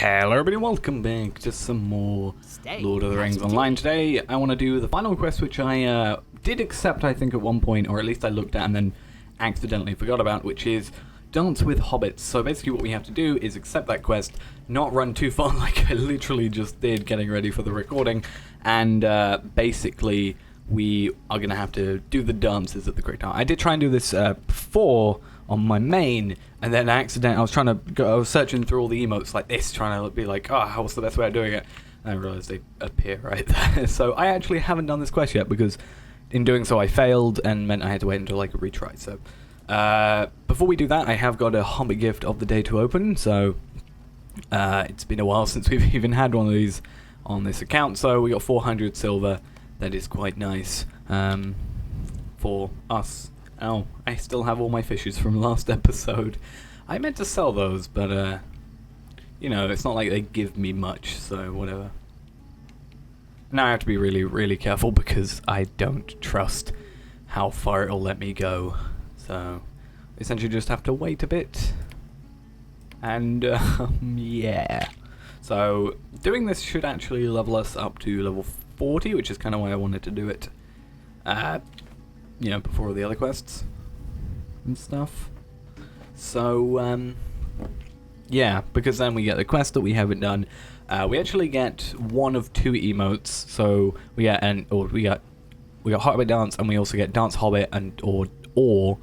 Hello everybody, welcome back to some more Lord of the Rings Online. Today I want to do the final quest, which I did accept I think at one point, or at least I looked at and then accidentally forgot about, which is Dance with Hobbits. So basically what we have to do is accept that quest, not run too far like I literally just did getting ready for the recording, and basically we are going to have to do the dances at the Great Tower. I did try and do this before on my main, and then I was searching through all the emotes like this, trying to be like, oh, what's the best way of doing it? And I realized they appear right there. So I actually haven't done this quest yet, because in doing so I failed, and meant I had to wait until I could retry. So before we do that, I have got a Hobbit gift of the day to open. So it's been a while since we've even had one of these on this account. So we got 400 silver. That is quite nice for us. Oh, I still have all my fishes from last episode. I meant to sell those, but, you know, it's not like they give me much, so whatever. Now I have to be really, really careful, because I don't trust how far it'll let me go. So, essentially just have to wait a bit. And, yeah. So, doing this should actually level us up to level 40, which is kind of why I wanted to do it. You know, before all the other quests and stuff. So, yeah, because then we get the quest that we haven't done. We actually get one of two emotes. So we get we got Hobbit Dance, and we also get Dance Hobbit and or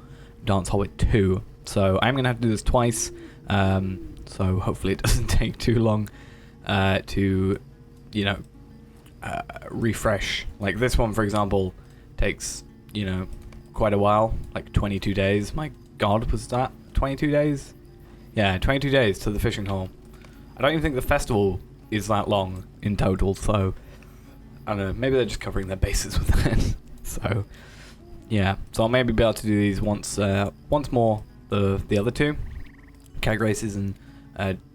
Dance Hobbit 2. So I'm gonna have to do this twice. So hopefully it doesn't take too long to, you know, refresh. Like this one, for example, takes, you know, quite a while, like 22 days. My god, was that 22 days? Yeah, 22 days to the fishing hole. I don't even think the festival is that long in total, so I don't know, maybe they're just covering their bases with that. So yeah, so I'll maybe be able to do these once more, the other two, Keg Races and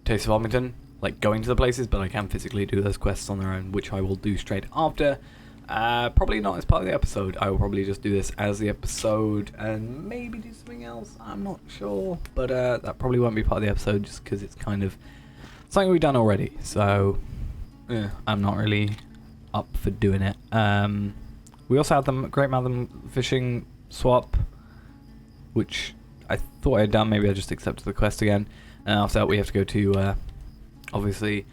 Taste of Ormington, like going to the places, but I can physically do those quests on their own, which I will do straight after. Probably not as part of the episode. I will probably just do this as the episode and maybe do something else. I'm not sure, but that probably won't be part of the episode, just because it's kind of something we've done already. So I'm not really up for doing it. We also had the Great Mountain Fishing swap, which I thought I had done. Maybe I just accepted the quest again. And after that, we have to go to obviously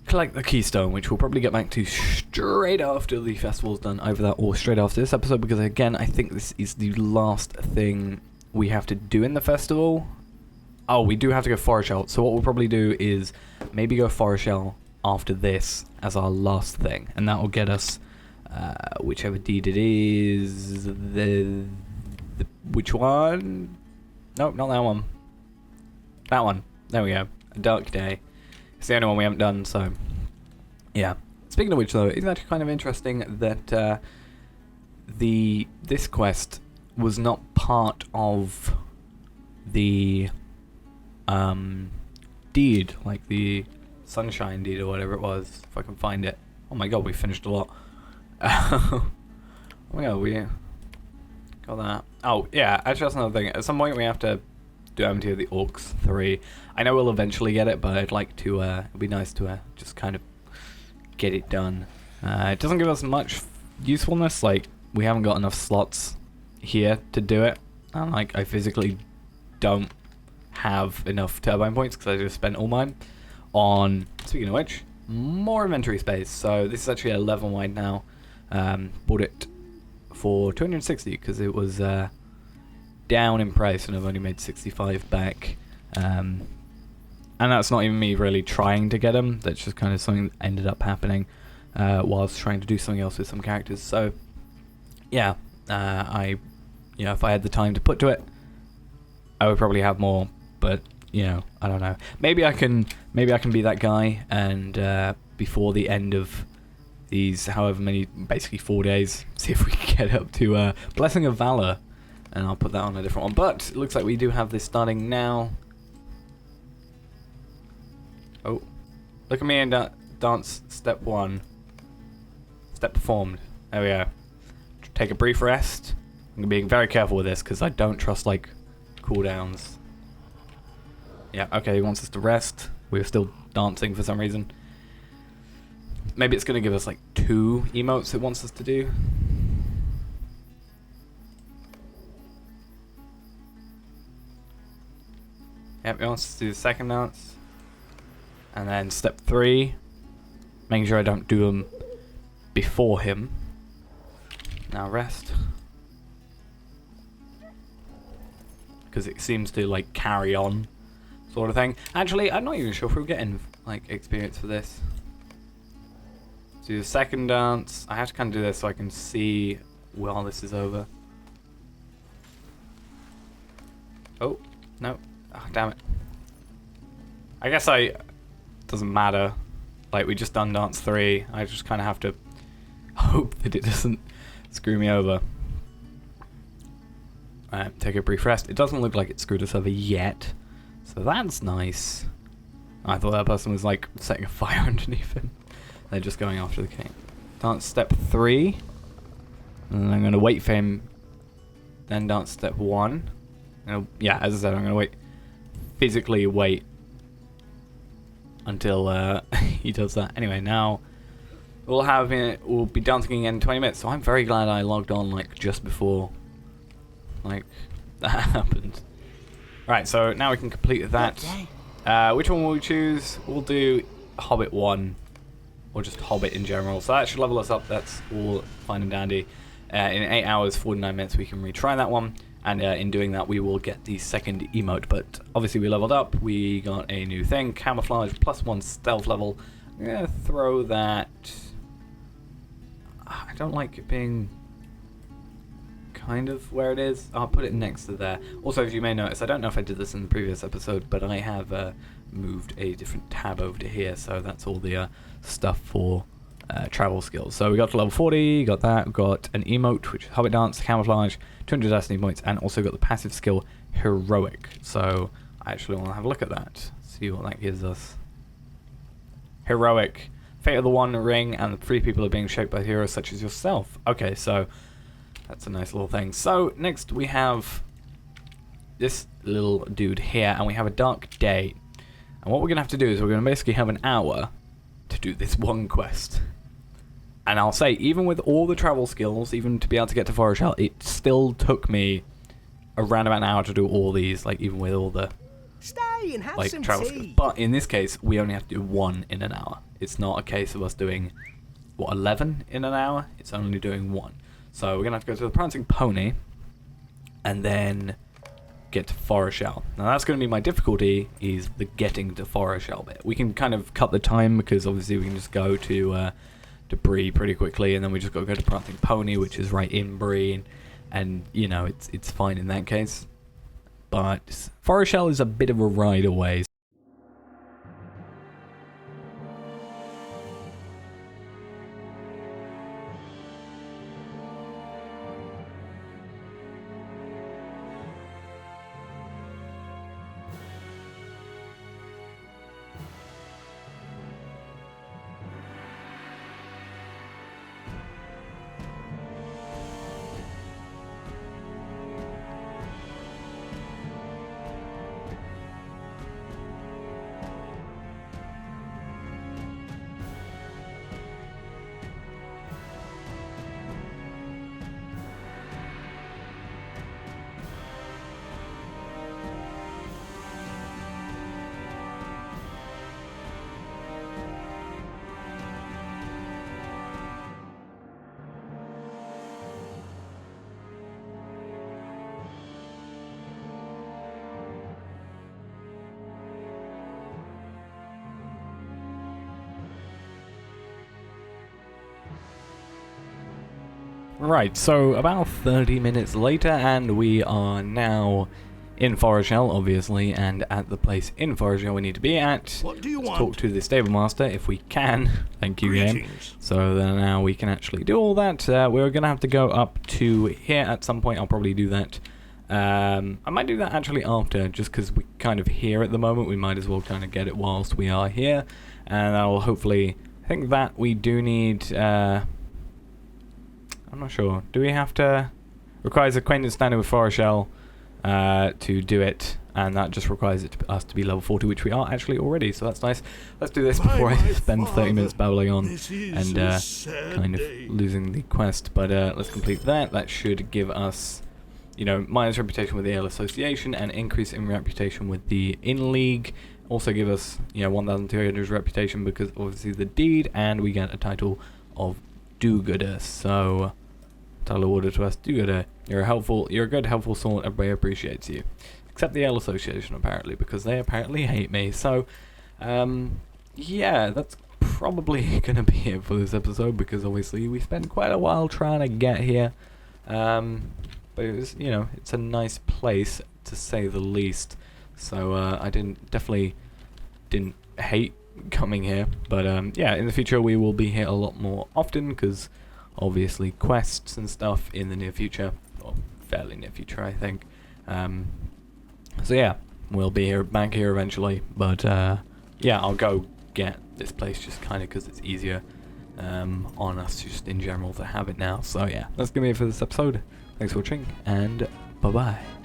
collect the keystone, which we'll probably get back to straight after the festival's done, either that or straight after this episode, because again, I think this is the last thing we have to do in the festival. Oh, we do have to go Forochel, so what we'll probably do is maybe go Forochel after this as our last thing, and that will get us whichever deed it is. Which one? Nope, not that one. That one. There we go. A Dark Day. It's the only one we haven't done, so yeah. Speaking of which, though, it's actually kind of interesting that this quest was not part of the deed, like the Sunshine deed or whatever it was, if I can find it. Oh my god, we finished a lot. Oh my god, we got that. Oh yeah, actually that's another thing. At some point we have to do Empty of the Orcs 3. I know we'll eventually get it, but I'd like to, it'd be nice to just kind of get it done. It doesn't give us much usefulness, like, we haven't got enough slots here to do it. And, like, I physically don't have enough turbine points, because I just spent all mine on, speaking of which, more inventory space. So this is actually 11 wide now. Bought it for 260, because it was, down in price, and I've only made 65 back, and that's not even me really trying to get them. That's just kind of something that ended up happening whilst trying to do something else with some characters. So yeah, you know, if I had the time to put to it, I would probably have more, but you know, I don't know. Maybe I can be that guy, and before the end of these however many, basically 4 days, see if we can get up to Blessing of Valor. And I'll put that on a different one. But it looks like we do have this starting now. Oh. Look at me and dance step 1. Step performed. There we go. Take a brief rest. I'm being very careful with this, because I don't trust, like, cooldowns. Yeah, okay, he wants us to rest. We were still dancing for some reason. Maybe it's going to give us like 2 emotes it wants us to do. Yep, it wants us to do the second dance. And then step 3, making sure I don't do them before him. Now rest. Because it seems to like carry on, sort of thing. Actually, I'm not even sure if we're getting like experience for this. Do the second dance. I have to kind of do this so I can see while this is over. Oh, no. Oh, damn it. I guess doesn't matter. Like, we just done dance 3. I just kind of have to hope that it doesn't screw me over. Alright, take a brief rest. It doesn't look like it screwed us over yet. So that's nice. I thought that person was like setting a fire underneath him. They're just going after the king. Dance step 3. And then I'm going to wait for him. Then dance step 1. Yeah, as I said, I'm going to wait. Physically wait until he does that. Anyway, now we'll be dancing again in 20 minutes. So I'm very glad I logged on like just before like that happened. Right, so now we can complete that. Which one will we choose? We'll do Hobbit 1. Or just Hobbit in general. So that should level us up. That's all fine and dandy. In 8 hours, 49 minutes, we can retry that one. And in doing that, we will get the second emote. But obviously, we leveled up. We got a new thing. Camouflage, +1 stealth level. I'm going to throw that... I don't like it being kind of where it is. I'll put it next to there. Also, as you may notice, I don't know if I did this in the previous episode, but I have moved a different tab over to here. So that's all the stuff for travel skills. So we got to level 40, got that, got an emote, which is Hobbit Dance, Camouflage, 200 Destiny points, and also got the passive skill Heroic. So I actually want to have a look at that, see what that gives us. Heroic. Fate of the One Ring, and the 3 people are being shaped by heroes such as yourself. Okay, so that's a nice little thing. So next we have this little dude here, and we have a dark day. And what we're going to have to do is we're going to basically have an hour to do this one quest. And I'll say, even with all the travel skills, even to be able to get to Forochel, it still took me around about an hour to do all these, like even with all the Stay and have like some travel tea. skills. But in this case, we only have to do 1 in an hour. It's not a case of us doing, what, 11 in an hour? It's only doing 1. So we're going to have to go to the Prancing Pony and then get to Forochel. Now that's going to be my difficulty, is the getting to Forochel bit. We can kind of cut the time because obviously we can just go to Bree pretty quickly, and then we just got to go to Prancing Pony, which is right in Bree, and you know, it's fine in that case. But Forochel is a bit of a ride away. Right, so about 30 minutes later, and we are now in Forochel, obviously, and at the place in Forochel we need to be at. What do you want? Talk to the stable master if we can. Thank you, game. So then now we can actually do all that. We're going to have to go up to here at some point. I'll probably do that. I might do that actually after, just because we're kind of here at the moment. We might as well kind of get it whilst we are here. And that will hopefully... I think that we do need... I'm not sure. Do we have to... Requires acquaintance standing with Forochel to do it. and that just requires us to be level 40, which we are actually already, so that's nice. Let's do this before I spend 30 minutes babbling on and kind of losing the quest, but let's complete that. That should give us, you know, minus reputation with the Ale Association and increase in reputation with the Inn League. Also give us, you know, 1,200 reputation because obviously the deed, and we get a title of do-gooder. So, title awarded to us, do-gooder. You're a good, helpful soul, everybody appreciates you. Except the Ale Association, apparently, because they apparently hate me. So, yeah, that's probably going to be it for this episode, because obviously we spent quite a while trying to get here. But it was, you know, it's a nice place, to say the least. So, I definitely didn't hate coming here. But, yeah, in the future we will be here a lot more often, because obviously quests and stuff in the near future, or fairly near future, I think. So yeah, we'll be back here eventually, but yeah, I'll go get this place just kind of because it's easier on us just in general to have it now. So yeah, that's gonna be it for this episode. Thanks for watching, and bye bye.